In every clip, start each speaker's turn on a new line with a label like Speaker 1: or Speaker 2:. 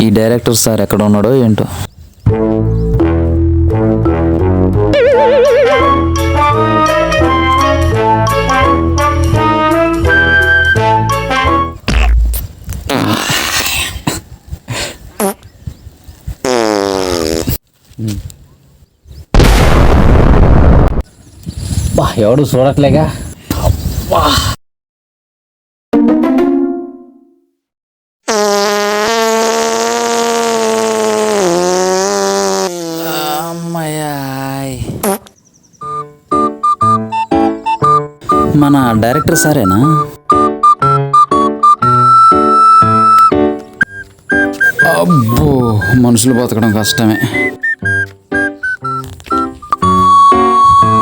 Speaker 1: ఈ director sir ఎక్కడ ఉన్నాడో ఏంటో.
Speaker 2: ఎవడు చూడట్లేగా.
Speaker 1: మన డైరెక్టర్ సారేనా? అబ్బో, మనుషులు బతకడం కష్టమే.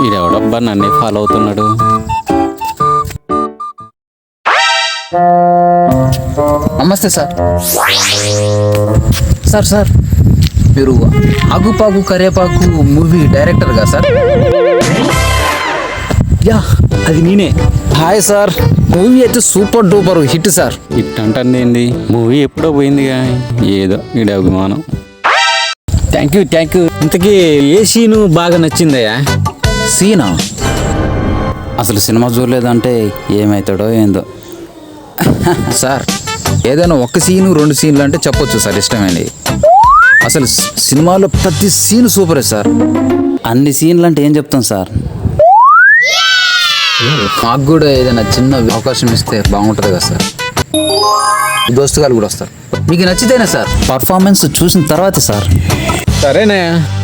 Speaker 2: ఈడెవడబ్బా నన్నే ఫాలో అవుతున్నాడు.
Speaker 1: నమస్తే సార్. సార్ సార్ మీరు ఆగుపాకు కరేపాకు మూవీ డైరెక్టర్గా సార్?
Speaker 2: యా, అది నేనే.
Speaker 1: Hi sir. మూవీ అయితే super duper hit sir.
Speaker 2: Hit అంటుంది. మూవీ ఎప్పుడో పోయిందిగా, ఏదో ఈడ అభిమానం. Thank you. ఇంతకీ ఏ సీను బాగా నచ్చిందయ్యా?
Speaker 1: సీనా? అసలు సినిమా చూడలేదంటే ఏమవుతాడో ఏందో. సార్ ఏదైనా ఒక సీను 2 సీన్లు అంటే చెప్పొచ్చు సార్, ఇష్టమేండి. అసలు సినిమాలో ప్రతి సీన్ సూపరే సార్. అన్ని సీన్లు అంటే ఏం చెప్తాం సార్. మాకు కూడా ఏదైనా చిన్న అవకాశం ఇస్తే బాగుంటుంది కదా సార్. దోస్తు గారు కూడా వస్తారు. మీకు నచ్చితేనే సార్. పర్ఫార్మెన్స్ చూసిన తర్వాతే సార్.
Speaker 2: సరేనా,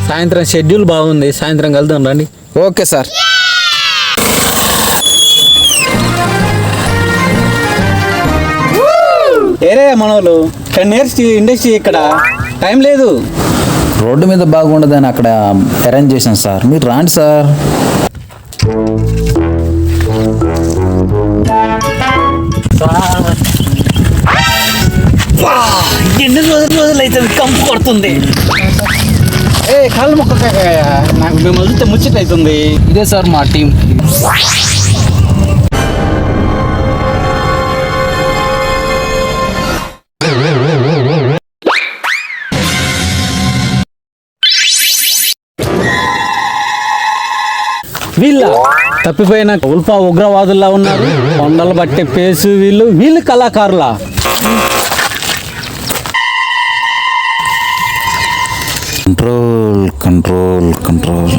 Speaker 2: సాయంత్రం షెడ్యూల్ బాగుంది, సాయంత్రం కలుద్దాం రండి.
Speaker 1: Okay sir.
Speaker 2: ఏరే మనోళ్ళు 10 years ఇండస్ట్రీ, ఇక్కడ టైం లేదు.
Speaker 1: రోడ్డు మీద బాగుండదని అక్కడ అరేంజ్ చేశాను సార్, మీరు రాండి సార్.
Speaker 2: ఎన్ని రోజులు అయితే కంపు కొడుతుంది. కాళ్ళు మొక్క, నాకు మిమ్మల్ని చూస్తే ముచ్చట అవుతుంది.
Speaker 1: ఇదే సార్ మా టీం.
Speaker 2: వీళ్ళ తప్పిపోయిన ఉల్ఫా ఉగ్రవాదుల్లా ఉన్నారు. కొండలు బట్టే పేసు వీళ్ళు కళాకారులా?
Speaker 1: కంట్రోల్.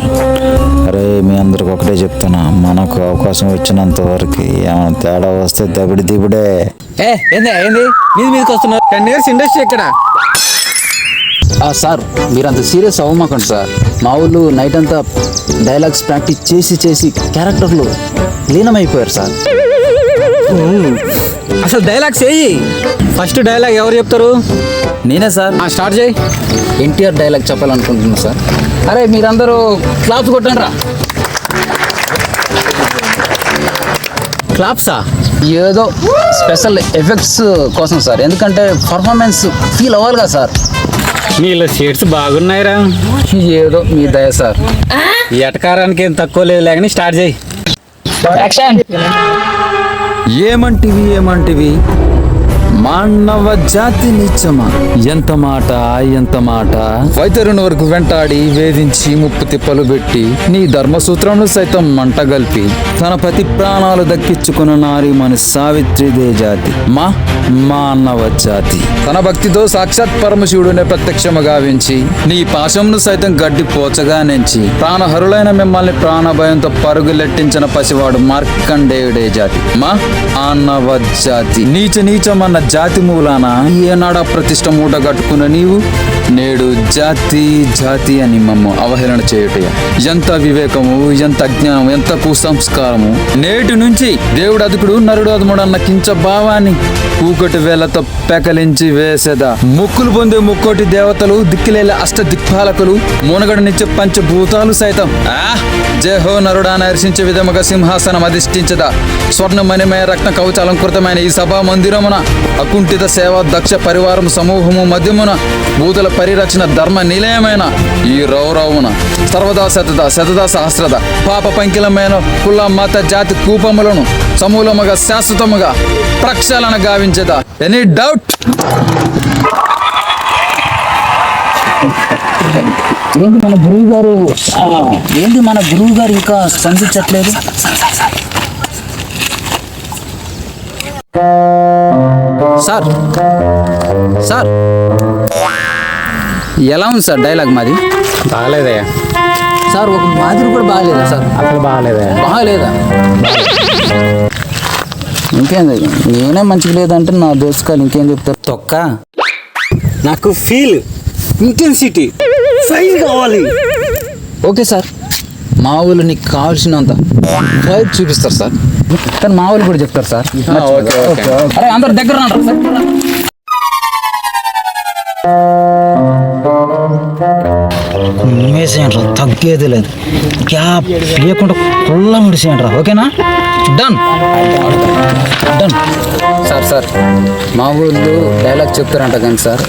Speaker 1: అరే మీ అందరికి ఒకటే చెప్తున్నా, మనకు అవకాశం వచ్చినంత వరకు ఏమైనా తేడా వస్తే దిబుడే.
Speaker 2: ఏంది మీదకి వస్తున్నారు? 10 years ఇండస్ట్రీ ఎక్కడ?
Speaker 1: సార్ మీరు అంత సీరియస్ అవ్వమాకండి సార్. మా ఊళ్ళు నైట్ అంతా డైలాగ్స్ ప్రాక్టీస్ చేసి క్యారెక్టర్లు లీనమైపోయారు సార్.
Speaker 2: అసలు డైలాగ్స్ ఏయి. ఫస్ట్ డైలాగ్ ఎవరు చెప్తారు?
Speaker 1: నేనే సార్.
Speaker 2: స్టార్ట్ చేయి.
Speaker 1: ఎన్టీఆర్ డైలాగ్ చెప్పాలనుకుంటున్నా సార్. అరే మీరందరూ క్లాప్స్ కొట్టండి రా.
Speaker 2: క్లాప్సా?
Speaker 1: ఏదో స్పెషల్ ఎఫెక్ట్స్ కోసం సార్, ఎందుకంటే పర్ఫార్మెన్స్ ఫీల్ అవ్వాలి కదా సార్.
Speaker 2: మీలో షేడ్స్ బాగున్నాయిరా.
Speaker 1: ఏదో మీ దయ సార్.
Speaker 2: ఈ ఎటకారానికి ఏం తక్కువ లేదు లేకని స్టార్ట్ చేయి.
Speaker 1: ఏమంటివి మానవ జాతి నీచమా, ఎంత మాట. వైతరుని వరకు వెంటాడి వేధించి ముప్పు తిప్పలు పెట్టి నీ ధర్మసూత్రంలో సైతం మంటగల్పి తన ప్రతి ప్రాణాలు దక్కించుకున్న నారి మన సావిత్రిదే జాతి మానవ జాతి. తన భక్తితో సాక్షాత్ పరమశివుడునే ప్రత్యక్షము గావించి నీ పాశంను సైతం గడ్డి పోచగా నెంచి ప్రాణహరులైన మిమ్మల్ని ప్రాణభయంతో పరుగులెట్టించిన పసివాడు మార్కండేయుడే జాతి మానవ జాతి. నీచమన్న జాతి మూలాన ఏనాడా ప్రతిష్ట మూట కట్టుకున్న నీవు నేడు జాతి అని మమ్మ అవహేళన చేయుటయ్యా. ఎంత వివేకము, ఎంత అజ్ఞానము, ఎంత కుసంస్కారము. నేటి నుంచి దేవుడు అదుకుడు నరుడు అదుముడు అన్న కించ భావాన్ని కూకటి వేలతో పెకలించి వేసేదా. ముక్కులు పొందే ముక్కోటి దేవతలు, దిక్కులేల అష్ట దిక్పాలకులు, మునగడనిచ్చే పంచభూతాలు సైతం జయహో నరుడాన హర్షించే విధముగా సింహాసనం అధిష్ఠించదా. స్వర్ణమణిమయ రత్న కవచాలంకృతమైన ఈ సభా మందిరమున అకుంఠిత సేవ దక్ష పరివారం సమూహము మధ్యమున భూతుల పరిరక్షణ ధర్మ నిలయమైన ఈ రౌరవున సర్వదా శతదా సహస్రద పాప పంకిలమైన కుల మత జాతి కూపములను సమూలముగా శాశ్వతముగా ప్రక్షాళన గావించదా. Any doubt?
Speaker 3: ఏంటి మన గురువు గారు ఇంకా స్పందించట్లేదు?
Speaker 1: సార్ సార్ ఎలా ఉంది సార్ డైలాగ్ మాది?
Speaker 2: బాగాలేదయ్యా,
Speaker 1: సార్ ఒక మాదిరి కూడా బాగాలేదా సార్?
Speaker 2: అసలు బాగాలేదయ్యా.
Speaker 1: బాగాలేదా? ఇంకేం నేనే మంచిగా లేదంటే నా దోస్తుకాలు ఇంకేం చెప్తారు?
Speaker 3: తొక్క
Speaker 2: నాకు ఫీల్ ఇంటెన్సిటీ సైజ్ కావాలి.
Speaker 1: ఓకే సార్, మా ఊళ్ళు నీకు కావాల్సినంత ఫైట్ చూపిస్తారు సార్, కానీ మా ఊళ్ళు కూడా చెప్తారు సార్.
Speaker 2: ఓకే.
Speaker 1: అరే అందరు దగ్గర రండి సార్.
Speaker 3: ఉమ్మేసేయండి రా, తగ్గేది లేదు. గ్యాప్ లేకుండా కుళ్ళ ముడిసేయండి రా. ఓకేనా?
Speaker 1: Done done. సార్ మా ఊళ్ళు డైలాగ్ చెప్తారంట కానీ సార్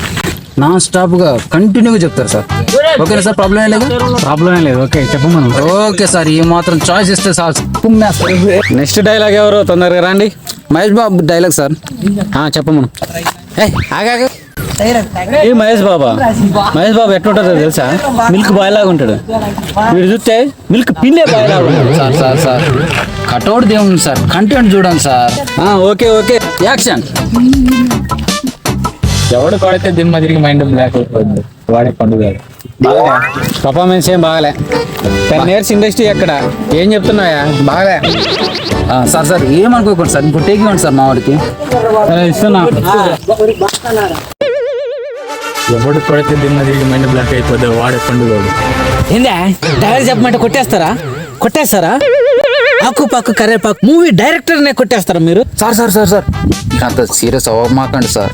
Speaker 1: నాన్ స్టాప్గా కంటిన్యూగా చెప్తారు సార్. ఓకేనా సార్? ప్రాబ్లం ఏం లేదు?
Speaker 2: ప్రాబ్లం ఏం లేదు. ఓకే చెప్పమను.
Speaker 1: ఓకే సార్, ఈ మాత్రం చాయిస్ ఇస్తే సార్.
Speaker 2: నెక్స్ట్ డైలాగ్ ఎవరు? తొందరగా రండి.
Speaker 1: Mahesh Babu dialogue sir.
Speaker 2: చెప్పమను. ఏ మహేష్ బాబా ఎట్లుంటుందో తెలుసా? మిల్క్ బాయ్ లాగా ఉంటాడు. వీడు చూస్తే మిల్క్ పిండే బాయ్ లాగా ఉంటాడు.
Speaker 1: సార్ కటౌట్ దేవుంది సార్, కంటెంట్ చూడండి సార్.
Speaker 2: Okay
Speaker 1: action.
Speaker 2: ఎవడు కొడితే దిమ్మ తిరిగి మైండ్ బ్లాక్ అయిపోయింది. వాడే పండుగ పర్ఫార్మెన్స్ ఏం బాగాలే. 10 years ఇండస్ట్రీ ఎక్కడ ఏం చెప్తున్నాయా? బాగాలే.
Speaker 1: సార్ ఏమనుకోకండి సార్, ఇప్పుడు టేక్ ఇవ్వండి సార్ మా వాడికి.
Speaker 2: ఇస్తున్నా. ఎవడు కొడితే దిమ్మ తిరిగి మైండ్ బ్లాక్ అయిపోద్ది. వాడే పండుగ.
Speaker 3: ఏందా డైరెక్ట్ చెప్పమంటే కొట్టేస్తారా? ఆకు పాకు కరేపాకు మూవీ డైరెక్టర్నే కొట్టేస్తారా మీరు?
Speaker 1: సార్ అంత సీరియస్ అవ్వమాకండి సార్.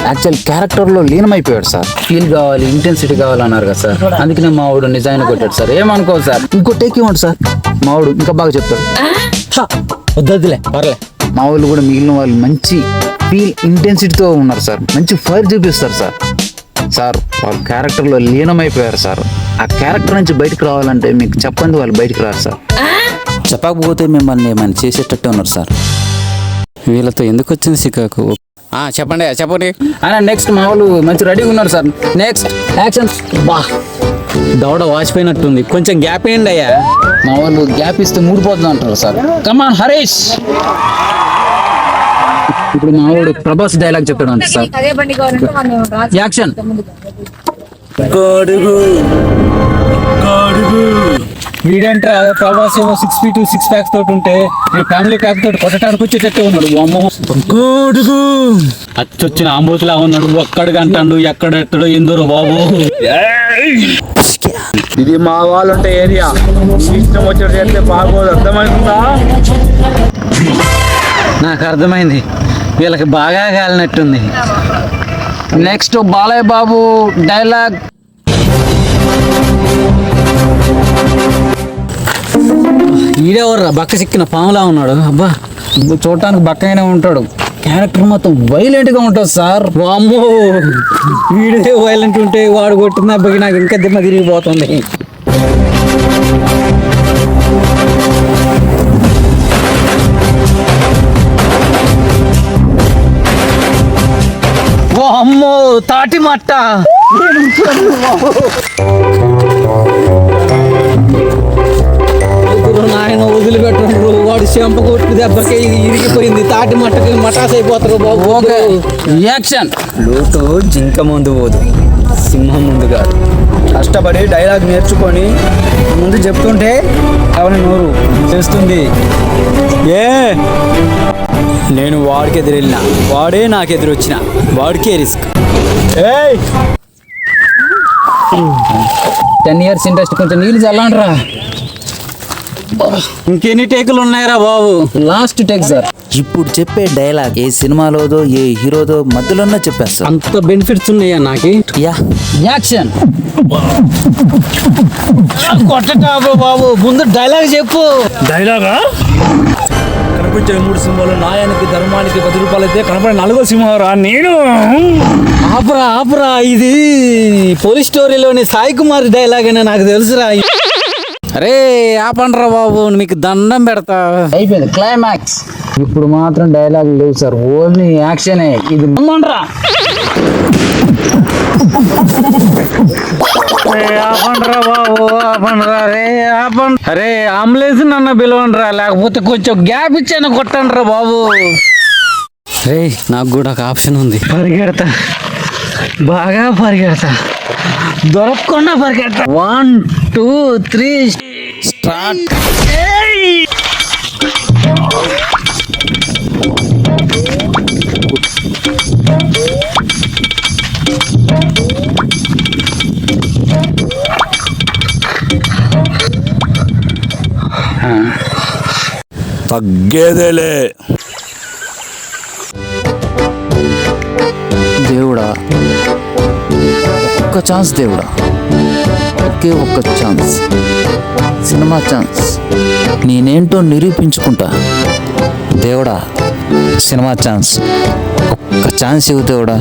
Speaker 1: యాక్చువల్ క్యారెక్టర్లో లీనమైపోయాడు సార్. ఫీల్ కావాలి, ఇంటెన్సిటీ కావాలన్నారు కదా సార్, అందుకనే మా వాడు నిజాన్ని కొట్టాడు సార్. ఏమనుకోవాలి సార్, ఇంకో టేక్ ఇవ్వండి సార్, మా వాడు ఇంకా బాగా చెప్తాడు.
Speaker 3: వద్దులే పర్లే.
Speaker 1: మా వాళ్ళు కూడా మిగిలిన వాళ్ళు మంచి ఫీల్ ఇంటెన్సిటీతో ఉన్నారు సార్, మంచి ఫైర్ చూపిస్తారు సార్. వాళ్ళ క్యారెక్టర్లో లీనమైపోయారు సార్. ఆ క్యారెక్టర్ నుంచి బయటకు రావాలంటే మీకు చెప్పండి, వాళ్ళు బయటకు రారు సార్.
Speaker 3: చెప్పకపోతే మిమ్మల్ని ఏమైనా చేసేటట్టే ఉన్నారు సార్.
Speaker 2: వీళ్ళతో ఎందుకు వచ్చింది సికాకు? చెప్పండి.
Speaker 1: అయినా నెక్స్ట్ మా వాళ్ళు మంచి రెడీగా ఉన్నారు సార్. Next action.
Speaker 2: దవడ వాచిపోయినట్టుంది, కొంచెం గ్యాప్ ఏంటి అయ్యా?
Speaker 1: మా వాళ్ళు గ్యాప్ ఇస్తే మూడిపోతుంది అంటారు సార్. కమాన్ హరీష్. ఇప్పుడు మా వాడు ప్రభాస్ డైలాగ్ చెప్పాడు అంట సార్. యాక్షన్.
Speaker 2: వీడంటే ప్రభాస్ ఏమో 6 feet 6 packs తోటి ఉంటే ఫ్యామిలీ ప్యాక్ తోటి కొట్టడానికి వచ్చేటట్టే ఉన్నాడు. అచ్చొచ్చిన ఆంబోతులా ఉన్నాడు. ఒక్కడిగా అంటాడు, ఎక్కడెట్టడో ఎందురో బాబు. ఇది మా వాళ్ళు ఉంటే ఏరియా, ఇష్టం వచ్చేది చేస్తే బాగోదు. అర్థమవుతుందా?
Speaker 3: నాకు అర్థమైంది, వీళ్ళకి బాగా కాలినట్టుంది.
Speaker 1: Next Balayya Babu dialogue.
Speaker 3: ఈడెవర్రా బక్క చిక్కిన పాములా ఉన్నాడు? అబ్బా
Speaker 1: చూడటానికి బక్కగానే ఉంటాడు, క్యారెక్టర్ మొత్తం వైలెంట్ గా ఉంటుంది సార్.
Speaker 3: వామ్మో, వీడే వైలెంట్ ఉంటే వాడు కొట్టిన అబ్బాయి నాకు ఇంకా దిమ్మ తిరిగిపోతుంది. వామ్మో, తాటి మట్ట. నాయన వదిలిపెట్టరు, వాడు చెంప కొట్టు దెబ్బకి ఇరిగిపోయింది. తాటి మట్టకి మటాస్ అయిపోతారు బాబు.
Speaker 1: Okay action.
Speaker 3: లోటు జింక ముందు పోదు, సింహం ముందు కాదు.
Speaker 4: కష్టపడి డైలాగ్ నేర్చుకొని ముందు చెప్తుంటే ఎవరి నోరు చేస్తుంది. నేను వాడికి ఎదురెళ్ళిన, వాడే నాకు ఎదురొచ్చిన, వాడికే రిస్క్.
Speaker 1: 10 years ఇండస్ట్రీ, కొంచెం నీళ్ళు చల్లండ్రా.
Speaker 3: ఇంకెన్ని టేకులు ఉన్నాయరా బాబు?
Speaker 1: Last take sir.
Speaker 3: ఇప్పుడు చెప్పే డైలాగ్ ఏ సినిమాలోదో ఏ హీరోదో మధ్యలోనే చెప్పేస్తా.
Speaker 2: అంత బెనిఫిట్స్ ఉన్నాయా నాకు?
Speaker 1: యాక్షన్.
Speaker 3: కొట్టటా బాబు, ముందు డైలాగ్ చెప్పు.
Speaker 4: డైలాగా కనిపించే 3 సింహాలు న్యాయానికి ధర్మానికి 10 రూపాయలు అయితే కనపడే 4వ సింహం రా నేను.
Speaker 3: ఆపురా ఆపురా, ఇది పోలీస్ స్టోరీలోని సాయి కుమార్ డైలాగ్ అని నాకు తెలుసురా. అరే ఆపండ్రా బాబు, మీకు దండం పెడతా.
Speaker 1: అయిపోయింది క్లైమాక్స్. ఇప్పుడు మాత్రం డైలాగ్ లేవు సార్, ఓన్లీ యాక్షనే. ఇది
Speaker 3: అమ్మండ్రా ఆపండ్రా బాబు, ఆపండ్రా రే ఆపండి. అరే అంబులెన్స్ నన్ను పిలవండిరా, లేకపోతే కొంచెం గ్యాప్ ఇచ్చాను కొట్టండిరా బాబు. రే నాకు కూడా ఒక ఆప్షన్ ఉంది. పరిగెడతా, బాగా పరిగెడతా, దొరకకుండా పరిగెడతా. 1 2 3 స్టార్ట్.
Speaker 4: తగ్గేదేలే.
Speaker 1: దేవుడా, ఒక్క ఛాన్స్ దేవుడా, ఒకే ఒక్క ఛాన్స్, సినిమా ఛాన్స్. నేనేంటో నిరూపించుకుంటా దేవుడా. సినిమా ఛాన్స్, ఒక్క ఛాన్స్ ఇవ్వు దేవుడా.